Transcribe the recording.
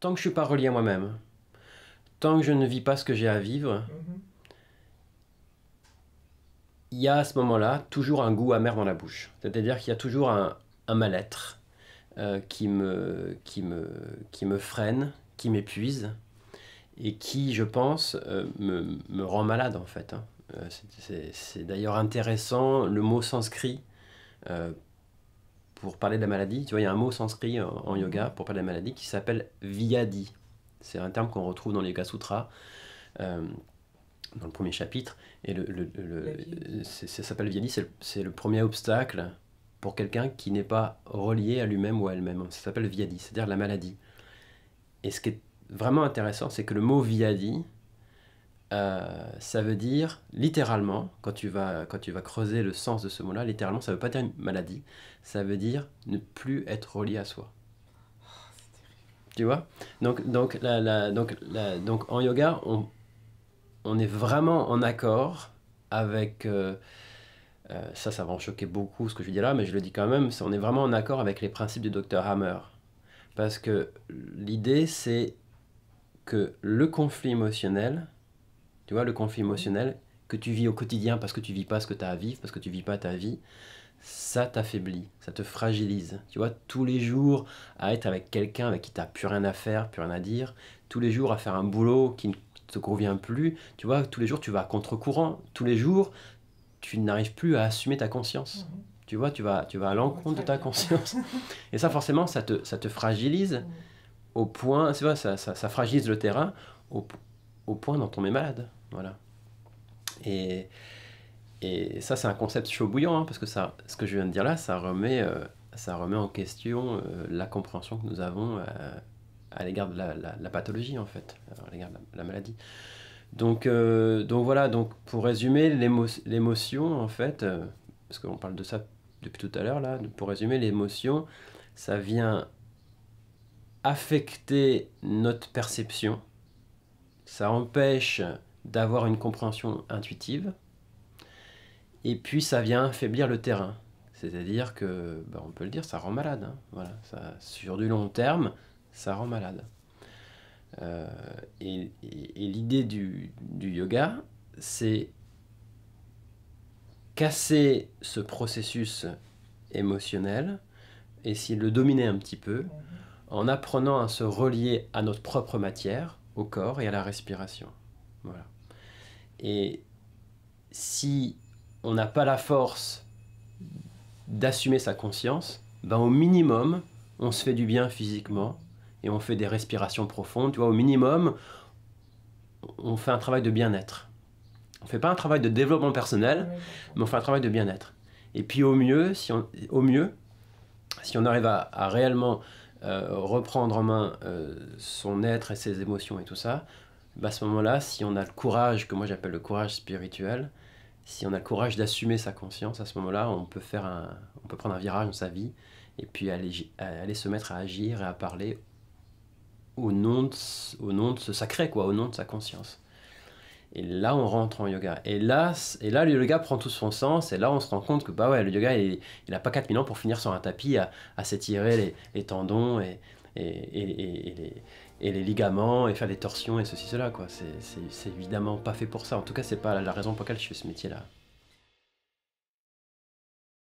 tant que je suis pas relié à moi-même, tant que je ne vis pas ce que j'ai à vivre, il y a à ce moment-là toujours un goût amer dans la bouche. C'est-à-dire qu'il y a toujours un mal-être qui me freine, qui m'épuise et qui, je pense, me rend malade en fait, hein. C'est d'ailleurs intéressant, le mot sanskrit, euh, pour parler de la maladie, tu vois, il y a un mot sanskrit en yoga pour parler de la maladie qui s'appelle Vyadi. C'est un terme qu'on retrouve dans les Yoga Sutras, euh, dans le premier chapitre. Et ça s'appelle Vyadi, c'est le premier obstacle pour quelqu'un qui n'est pas relié à lui-même ou à elle-même. Ça s'appelle Vyadi, c'est-à-dire la maladie. Et ce qui est vraiment intéressant, c'est que le mot Vyadi, ça veut dire, littéralement, quand tu vas creuser le sens de ce mot-là, littéralement, ça ne veut pas dire une maladie, ça veut dire ne plus être relié à soi. Tu vois? Donc en yoga, on est vraiment en accord avec... ça va en choquer beaucoup ce que je dis là, mais je le dis quand même, on est vraiment en accord avec les principes du docteur Hammer. Parce que l'idée, c'est que le conflit émotionnel, tu vois, le conflit émotionnel que tu vis au quotidien parce que tu vis pas ce que tu as à vivre, parce que tu vis pas ta vie, ça t'affaiblit, ça te fragilise. Tu vois, tous les jours à être avec quelqu'un avec qui tu n'as plus rien à faire, plus rien à dire, tous les jours à faire un boulot qui ne te convient plus, tu vois, tous les jours tu vas à contre-courant, tous les jours tu n'arrives plus à assumer ta conscience. Tu vois, tu vas à l'encontre de ta conscience. Et ça, forcément, ça te fragilise au point, c'est vrai, ça fragilise le terrain au point dont on est malade. Voilà. Et, et ça, c'est un concept chaud bouillant, hein, parce que ça, ce que je viens de dire là, ça remet en question la compréhension que nous avons à l'égard de la pathologie, en fait, à l'égard de la maladie. Donc voilà, donc pour résumer, l'émotion, en fait, parce qu'on parle de ça depuis tout à l'heure, là, pour résumer, l'émotion, ça vient affecter notre perception, ça empêche d'avoir une compréhension intuitive, et puis ça vient affaiblir le terrain. C'est-à-dire que, ben, on peut le dire, ça rend malade, hein. Voilà, ça, sur du long terme, ça rend malade. Euh, et l'idée du yoga, c'est casser ce processus émotionnel, essayer de le dominer un petit peu, en apprenant à se relier à notre propre matière, au corps et à la respiration. Voilà. Et si on n'a pas la force d'assumer sa conscience, ben au minimum, on se fait du bien physiquement et on fait des respirations profondes. Tu vois, au minimum, on fait un travail de bien-être. On ne fait pas un travail de développement personnel, mais on fait un travail de bien-être. Et puis au mieux, si on arrive à réellement reprendre en main son être et ses émotions et tout ça, bah à ce moment-là, si on a le courage, que moi j'appelle le courage spirituel, si on a le courage d'assumer sa conscience, à ce moment-là, on peut prendre un virage dans sa vie et puis aller se mettre à agir et à parler au nom de ce sacré, quoi, au nom de sa conscience. Et là, on rentre en yoga. Et là, le yoga prend tout son sens. Et là, on se rend compte que bah ouais, le yoga, il n'a pas 4000 ans pour finir sur un tapis à s'étirer les tendons et les ligaments et faire des torsions et ceci, cela, quoi. C'est évidemment pas fait pour ça. En tout cas, c'est pas la raison pour laquelle je fais ce métier-là.